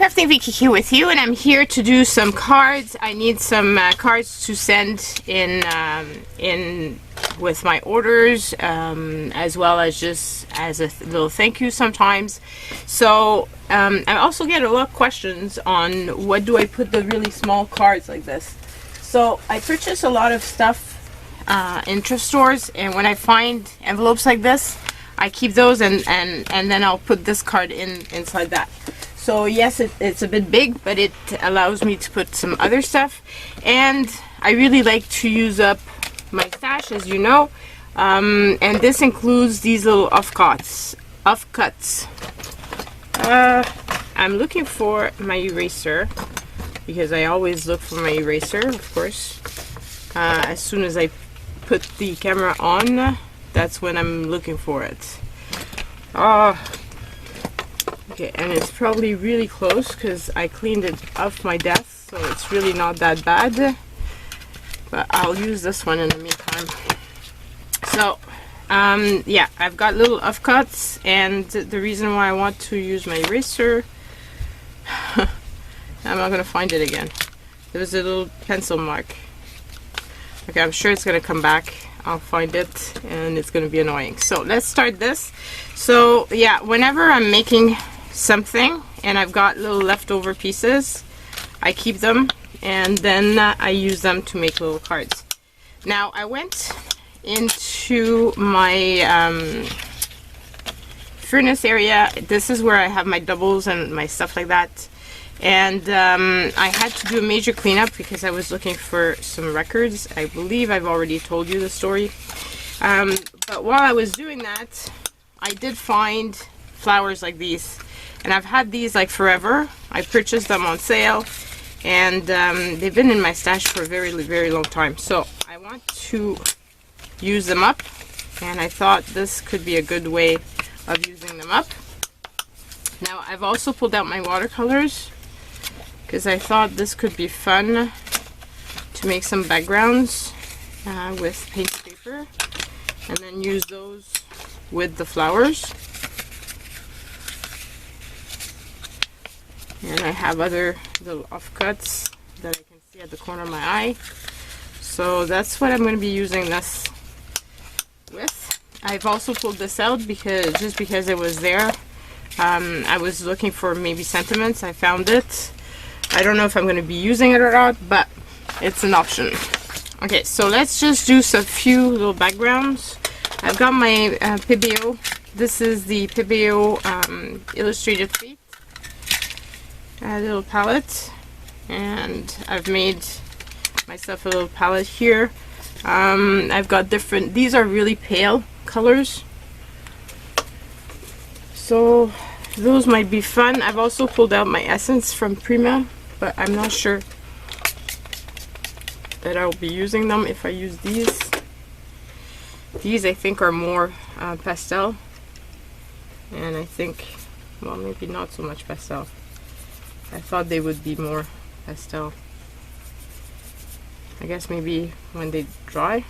Crafting Vicky here with you, and I'm here to do some cards. I need some cards to send in with my orders, as well as just as a little thank you sometimes. So I also get a lot of questions on what do I put the really small cards like this. So I purchase a lot of stuff in thrift stores, and when I find envelopes like this, I keep those and then I'll put this card inside that. So yes, it's a bit big, but it allows me to put some other stuff. And I really like to use up my stash, as you know. And this includes these little offcuts. I'm looking for my eraser, because I always look for my eraser, of course. As soon as I put the camera on, that's when I'm looking for it. Okay, and it's probably really close because I cleaned it off my desk, so it's really not that bad. But I'll use this one in the meantime. So, yeah, I've got little offcuts, and the reason why I want to use my eraser, I'm not gonna find it again. There's a little pencil mark. Okay, I'm sure it's gonna come back. I'll find it, and it's gonna be annoying. So let's start this. So yeah, whenever I'm making something and I've got little leftover pieces, I keep them, and then I use them to make little cards. Now I went into my furnace area. This is where I have my doubles and my stuff like that, and I had to do a major cleanup because I was looking for some records. I believe I've already told you the story, but while I was doing that, I did find flowers like these, and I've had these like forever. I purchased them on sale, and they've been in my stash for a very, very long time. So I want to use them up, and I thought this could be a good way of using them up. Now I've also pulled out my watercolors because I thought this could be fun to make some backgrounds with painted paper, and then use those with the flowers. And I have other little offcuts that I can see at the corner of my eye. So that's what I'm going to be using this with. I've also pulled this out just because it was there. I was looking for maybe sentiments. I found it. I don't know if I'm going to be using it or not, but it's an option. Okay, so let's just do some few little backgrounds. I've got my PBO. This is the PBO Illustrated Fate little palette, and I've made myself a little palette here. I've got different, these are really pale colors, so those might be fun. I've also pulled out my essence from Prima, but I'm not sure that I'll be using them if I use these. These I think are more pastel, and I think, well, maybe not so much pastel. I thought they would be more pastel. I guess maybe when they dry.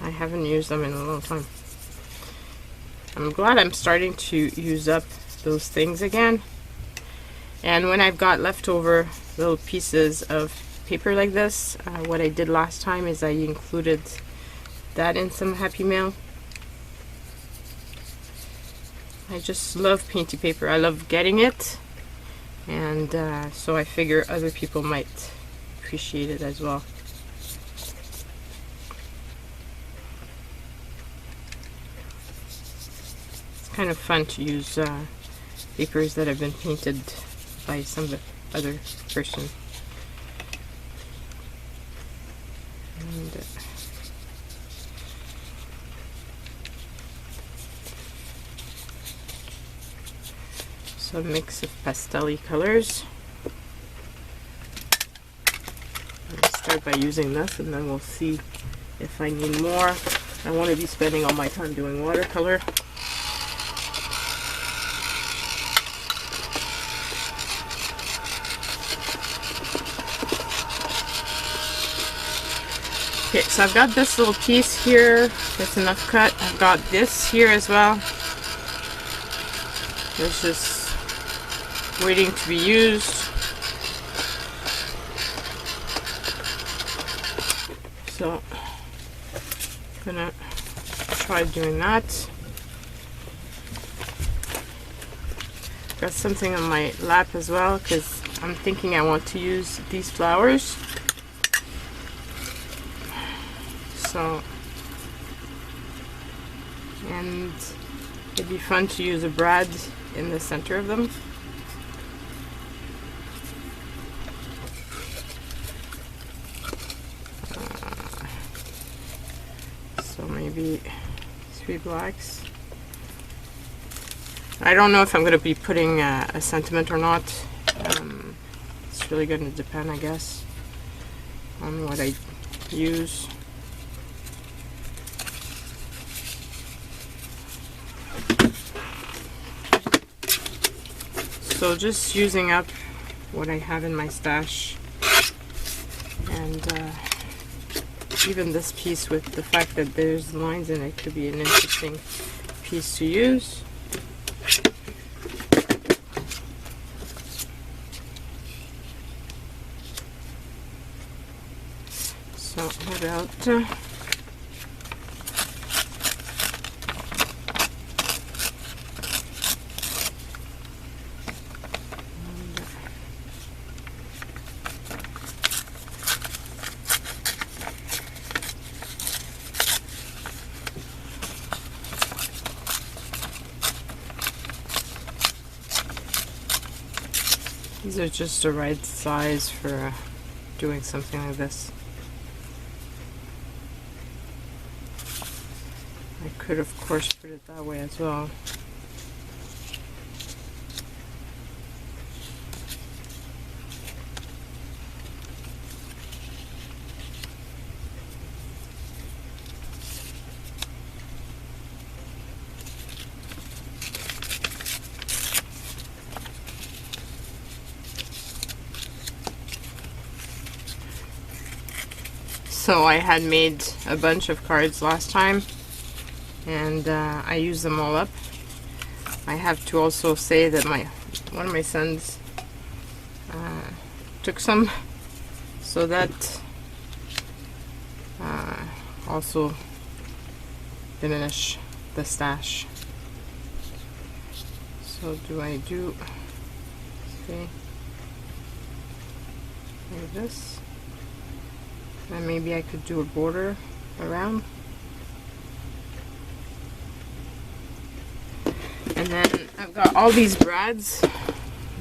I haven't used them in a long time. I'm glad I'm starting to use up those things again. And when I've got leftover little pieces of paper like this, what I did last time is I included that in some Happy Mail. I just love painty paper. I love getting it, and so I figure other people might appreciate it as well. It's kind of fun to use papers that have been painted by some other person. And, a mix of pastel-y colors. I'll start by using this, and then we'll see if I need more. I want to be spending all my time doing watercolor. Okay, so I've got this little piece here. That's enough cut. I've got this here as well. There's just waiting to be used. So I'm gonna try doing that. Got something on my lap as well because I'm thinking I want to use these flowers. So, and it'd be fun to use a brad in the center of them. So maybe 3 blacks. I don't know if I'm going to be putting a sentiment or not. It's really going to depend, I guess, on what I use. So just using up what I have in my stash, and even this piece with the fact that there's lines in it could be an interesting piece to use. So what about these are just the right size for doing something like this. I could of course put it that way as well. So I had made a bunch of cards last time, and I used them all up. I have to also say that one of my sons took some, so that also diminish the stash. So do I do, see, like this? And maybe I could do a border around. And then I've got all these brads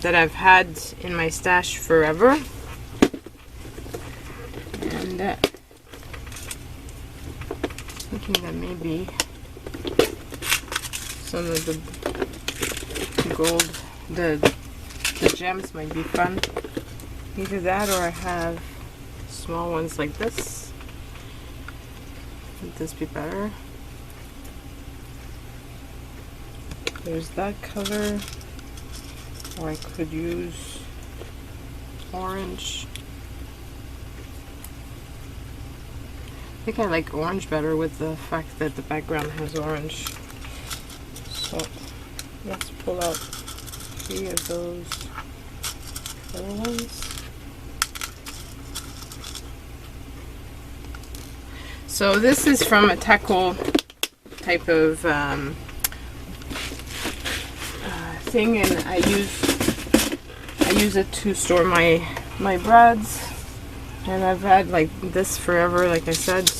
that I've had in my stash forever. And thinking that maybe some of the gold, the gems might be fun. Either that or I have small ones like this. Would this be better? There's that color, or I could use orange. I think I like orange better with the fact that the background has orange. So let's pull out 3 of those color ones. So this is from a tackle type of thing, and I use it to store my brads, and I've had like this forever, like I said,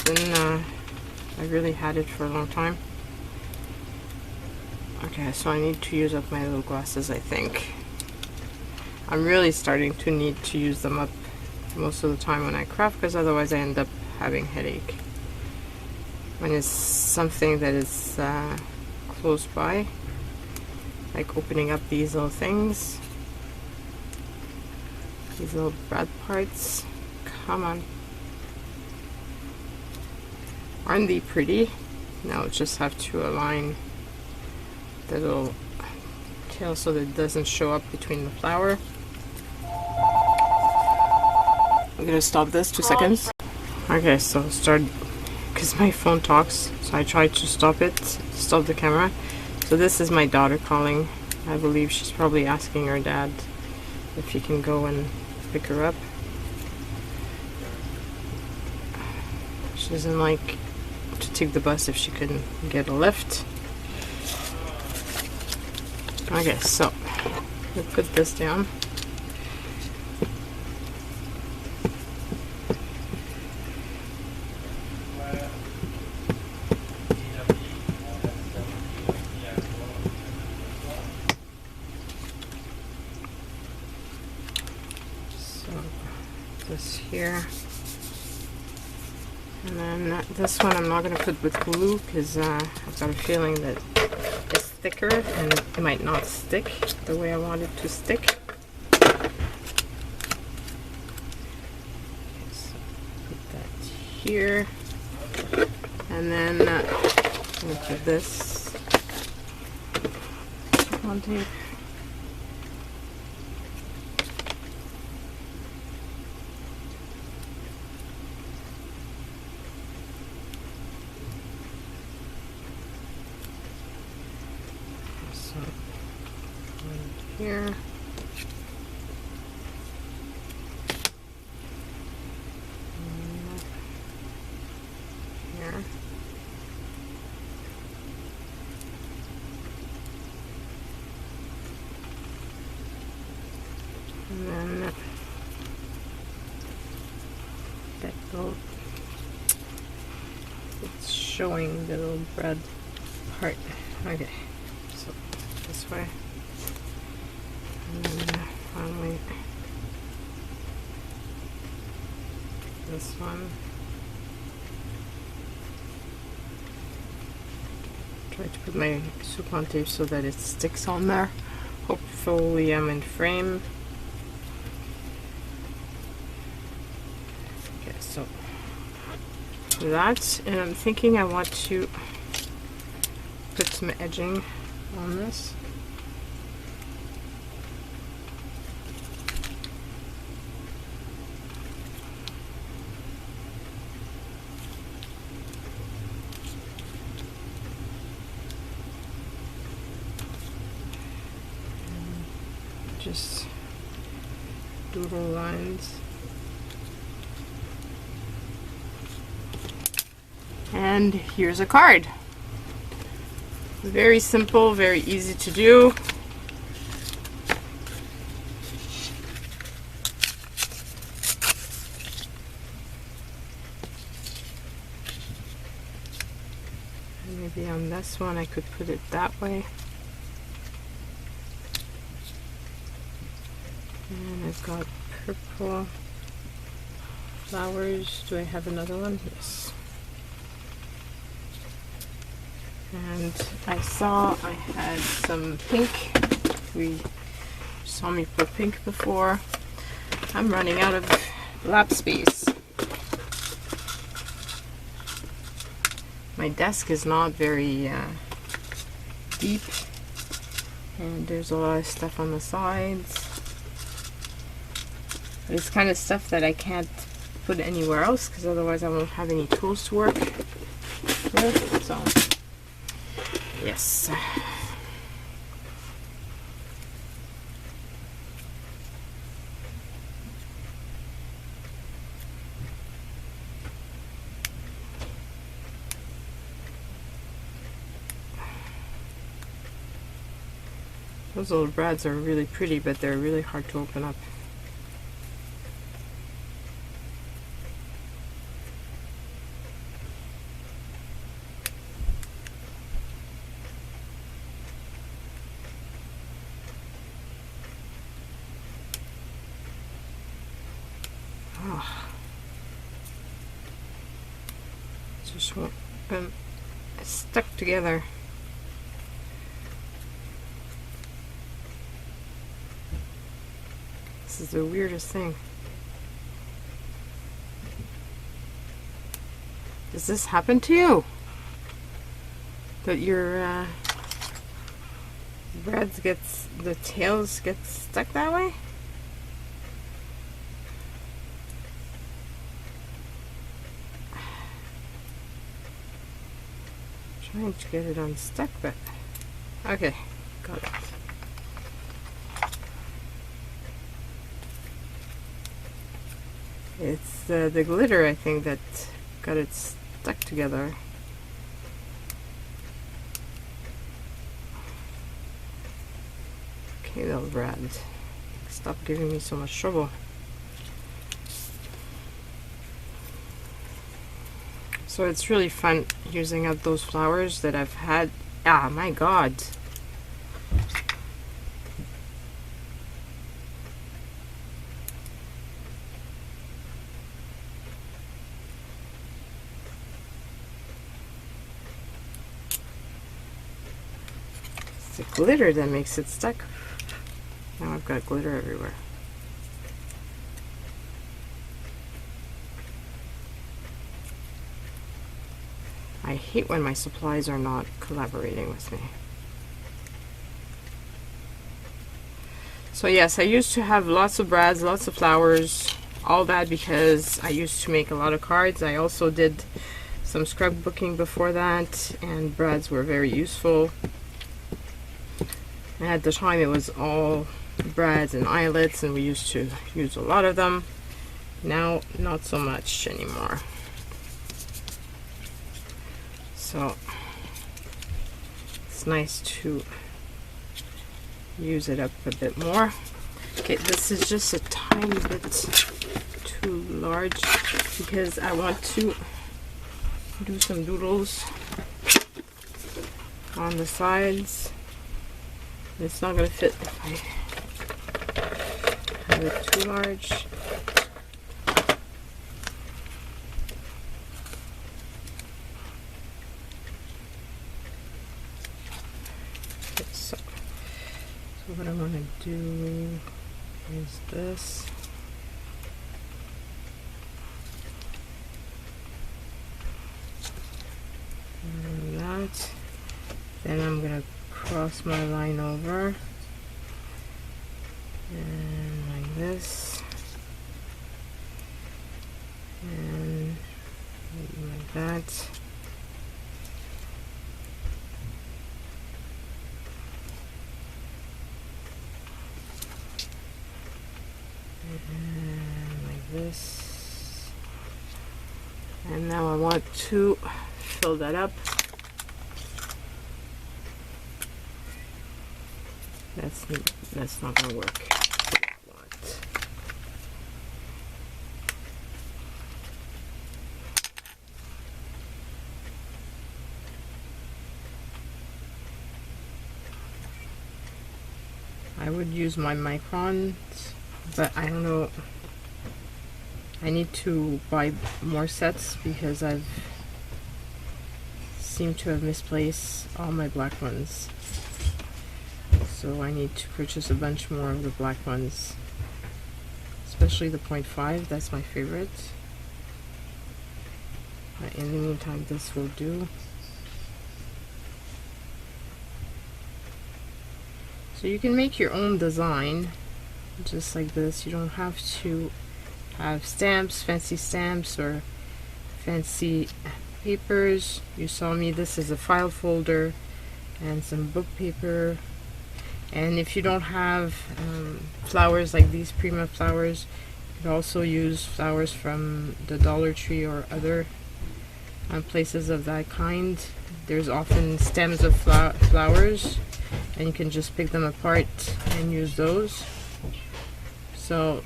and I really had it for a long time. Okay, so I need to use up my little glasses, I think. I'm really starting to need to use them up most of the time when I craft, because otherwise I end up having headache when it's something that is close by, like opening up these little things, these little brad parts. Come on, aren't they pretty? Now just have to align the little tail so that it doesn't show up between the flower. I'm gonna stop this 2 seconds. Okay, so start, because my phone talks, so I tried to stop the camera. So this is my daughter calling I believe she's probably asking her dad if he can go and pick her up. She doesn't like to take the bus if she couldn't get a lift. Okay, so we'll put this down. So this here. And then this one I'm not going to put with glue because I've got a feeling that it's thicker and it might not stick the way I want it to stick. Okay, so put that here. And then I'm going to put this on tape. Here. Here. And then that little, it's showing the little bread part. Okay, so this way. And then finally this one. Try to put my soup on tape so that it sticks on there. Hopefully I'm in frame. Okay, so that, and I'm thinking I want to put some edging on this. Just doodle lines. And here's a card. Very simple, very easy to do. And maybe on this one I could put it that way. And I've got purple flowers. Do I have another one? Yes. And I saw I had some pink. We saw me put pink before. I'm running out of lap space. My desk is not very deep, and there's a lot of stuff on the sides. But it's kind of stuff that I can't put anywhere else because otherwise I won't have any tools to work with. So, yes. Those little brads are really pretty, but they're really hard to open up. Just won't it's stuck together. This is the weirdest thing. Does this happen to you? That your breads gets, the tails get stuck that way? Trying to get it unstuck, but okay, got it. It's the glitter, I think, that got it stuck together. Okay, little Brad, stop giving me so much trouble. So it's really fun using up those flowers that I've had. Ah, my God. It's the glitter that makes it stuck. Now I've got glitter everywhere. I hate when my supplies are not collaborating with me. So yes, I used to have lots of brads, lots of flowers, all that because I used to make a lot of cards. I also did some scrapbooking before that, and brads were very useful. And at the time it was all brads and eyelets, and we used to use a lot of them. Now, not so much anymore. So it's nice to use it up a bit more. Okay, this is just a tiny bit too large because I want to do some doodles on the sides. It's not going to fit if I have it too large. So what I want to do is this. And that. Then I'm going to cross my line over. And like this. And like that. And like this. And now I want to fill that up. That's not gonna work. I would use my microns, but I don't know. I need to buy more sets because I've seemed to have misplaced all my black ones. So I need to purchase a bunch more of the black ones, especially the 0.5. That's my favorite. But in the meantime, this will do. So you can make your own design just like this. You don't have to have stamps, fancy stamps, or fancy papers. You saw me, this is a file folder and some book paper. And if you don't have flowers like these Prima flowers, you can also use flowers from the Dollar Tree or other places of that kind. There's often stems of flowers, and you can just pick them apart and use those. So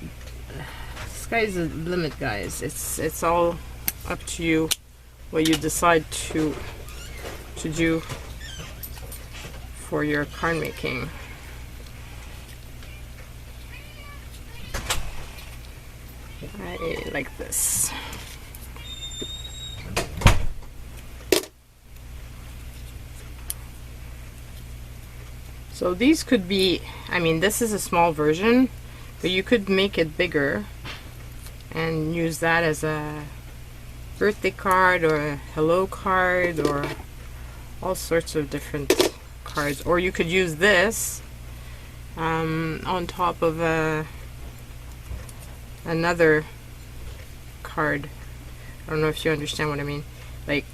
sky's the limit, guys. It's all up to you what you decide to do for your card making. I like this. So these could be, I mean, this is a small version, but you could make it bigger and use that as a birthday card or a hello card or all sorts of different cards. Or you could use this on top of another card. I don't know if you understand what I mean. Like,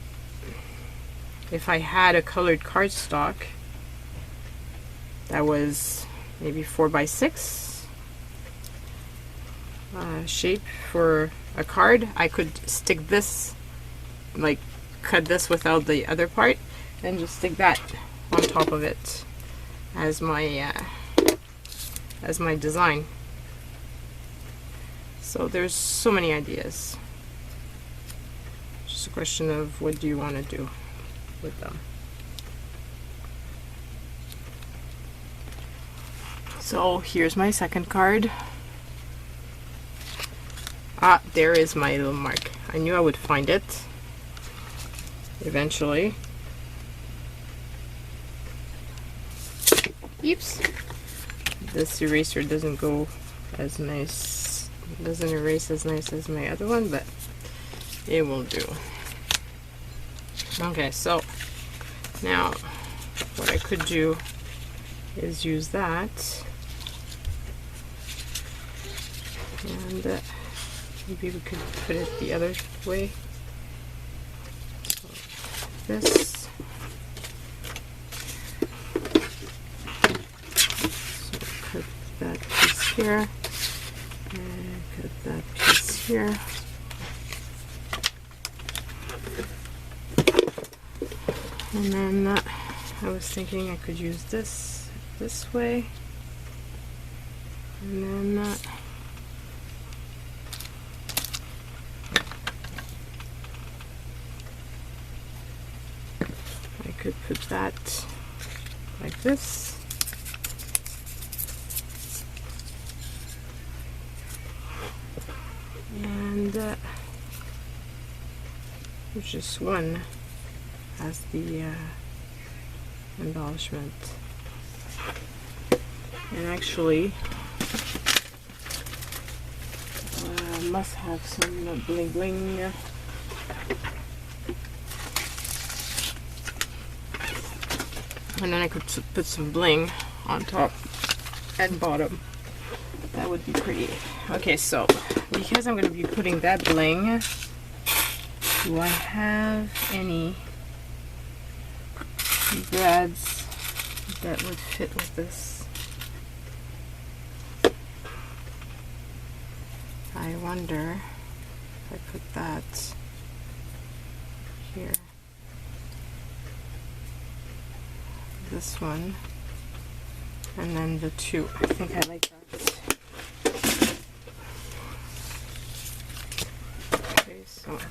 if I had a colored cardstock that was maybe 4x6, shape for a card, I could stick this, like cut this without the other part, and just stick that on top of it as my design. So there's so many ideas. Just a question of what do you want to do with them. So here's my second card. Ah, there is my little mark. I knew I would find it eventually. Oops. This eraser doesn't go as nice, doesn't erase as nice as my other one, but it will do. Okay, so now what I could do is use that, and maybe we could put it the other way. So this. So cut that piece here, and cut that piece here. And then I was thinking I could use this way, and then I could put that like this. And there's just one as the embellishment. And actually must have some bling bling. And then I could put some bling on top and bottom. That would be pretty. Okay, so because I'm going to be putting that bling, do I have any brads that would fit with this? I wonder if I put that here. This one, and then the two. I think I like that. Okay, so put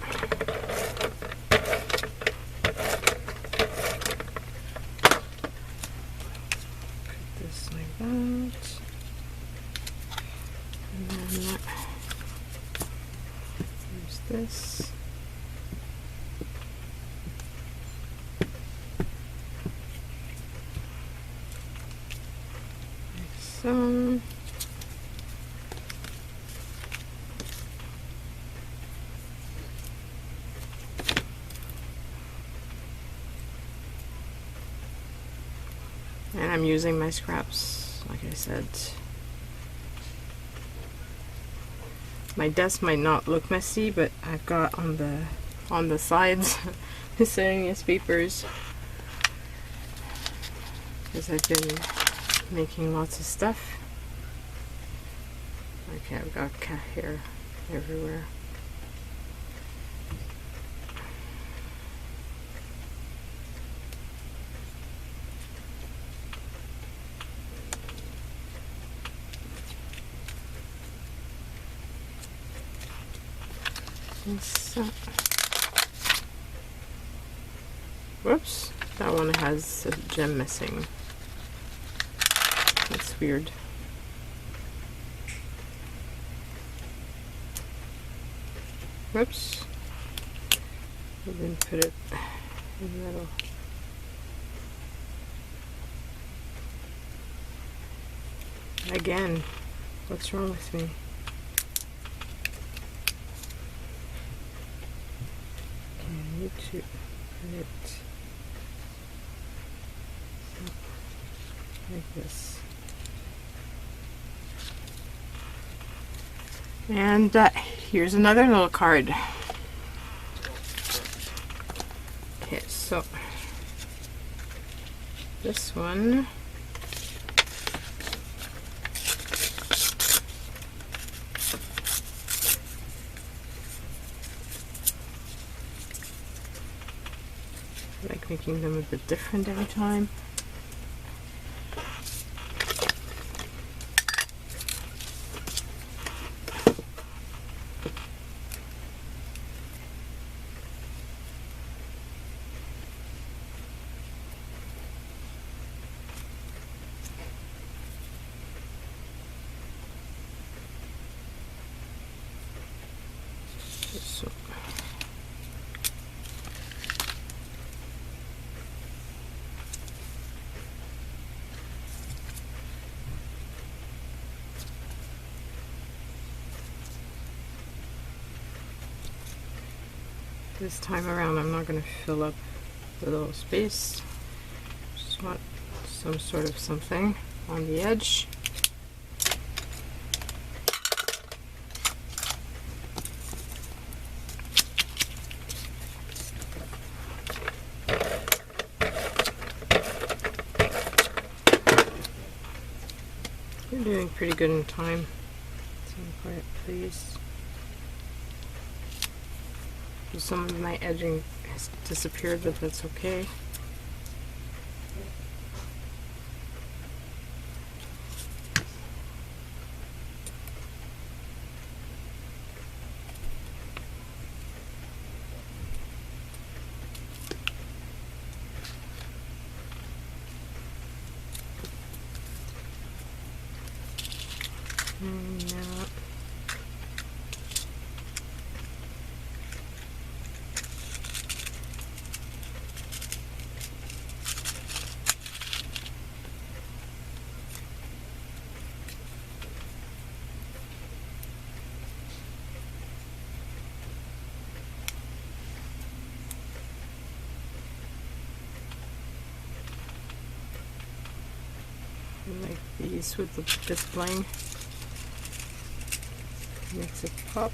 this like that, and then use this. So and I'm using my scraps, like I said. My desk might not look messy, but I've got on the sides miscellaneous papers because I've been making lots of stuff. Okay, I've got cat hair everywhere. So, whoops, that one has a gem missing. That's weird. Whoops. I didn't put it in the middle. Again, what's wrong with me? Okay, I need to put it like this. And here's another little card. Okay, so this one making them a bit different every time. So this time around, I'm not going to fill up the little space. Just want some sort of something on the edge. We're doing pretty good in time, so I'm quite pleased. Some of my edging has disappeared, but that's okay. And now like these with this bling makes it pop.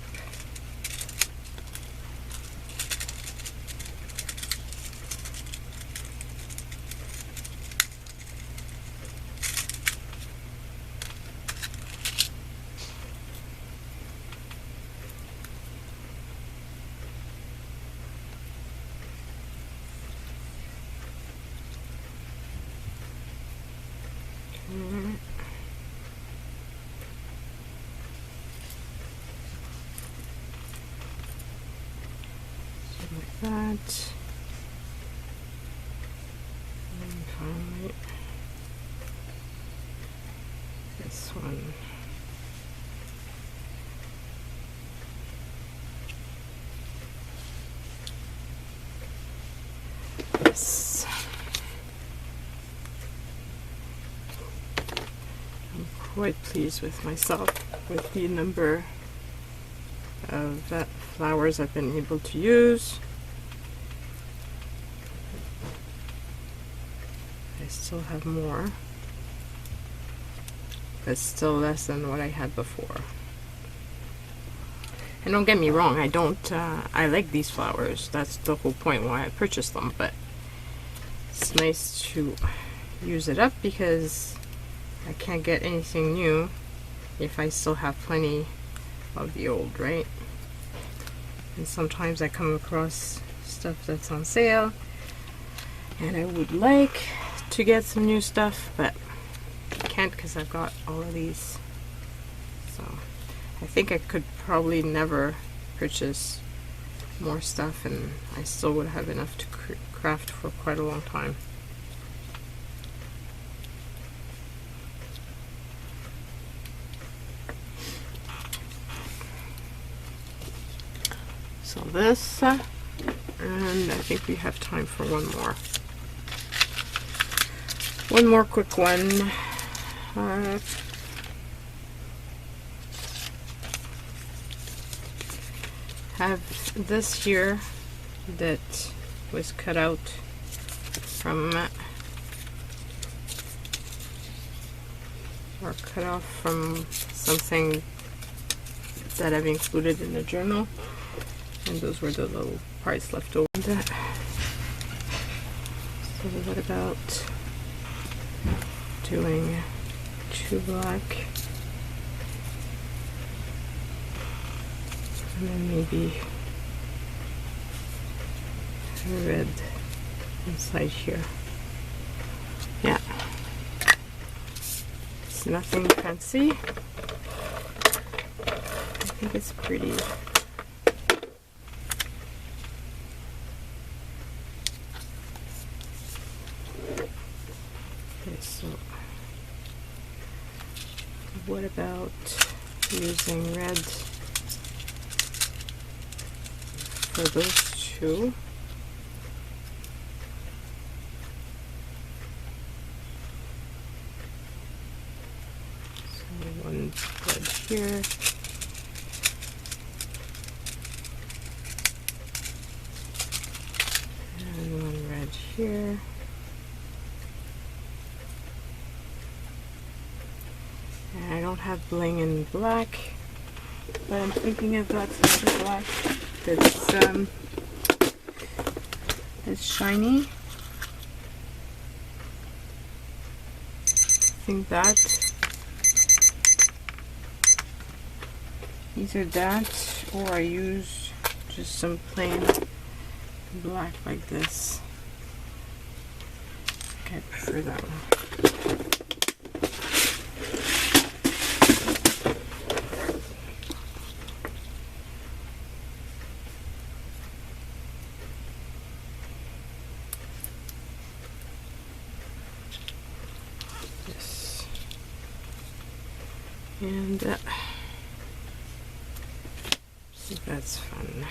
Like that. And finally this one. Yes. I'm quite pleased with myself with the number of flowers I've been able to use. I still have more, but still less than what I had before. And don't get me wrong, I like these flowers. That's the whole point why I purchased them, but it's nice to use it up because I can't get anything new if I still have plenty of the old, right? And sometimes I come across stuff that's on sale and I would like to get some new stuff, but I can't because I've got all of these. So I think I could probably never purchase more stuff and I still would have enough to craft for quite a long time. So this, and I think we have time for one more. One more quick one. Have this here that was cut out from, or cut off from something that I've included in the journal. And those were the little parts left over. So what about doing 2 black and then maybe red inside here. Yeah, it's nothing fancy. I think it's pretty. Okay, so what about using red for those two? One red here, and one red here, and I don't have bling in black, but I'm thinking I've got some other black that's shiny. I think that either that, or I use just some plain black like this. Okay, I prefer that one. Yes. And I think that's fun.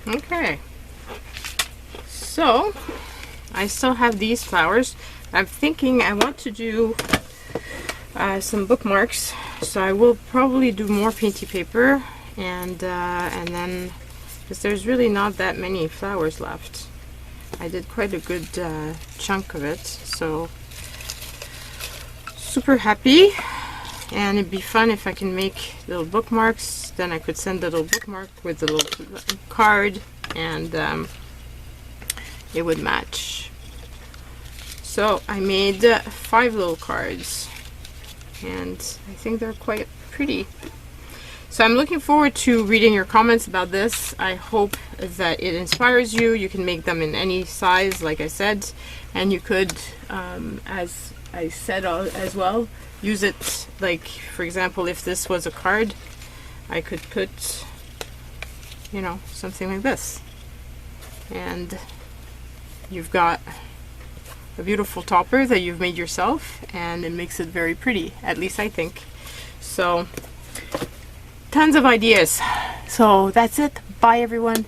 Okay, so I still have these flowers. I'm thinking I want to do some bookmarks, so I will probably do more painty paper, and then, because there's really not that many flowers left. I did quite a good chunk of it, so super happy. And it'd be fun if I can make little bookmarks. Then I could send a little bookmark with a little card, and it would match. So I made 5 little cards, and I think they're quite pretty. So I'm looking forward to reading your comments about this. I hope that it inspires you. You can make them in any size, like I said, and you could, as I said as well, use it, like, for example, if this was a card, I could put, you know, something like this, and you've got a beautiful topper that you've made yourself, and it makes it very pretty, at least I think. So tons of ideas. So that's it. Bye everyone.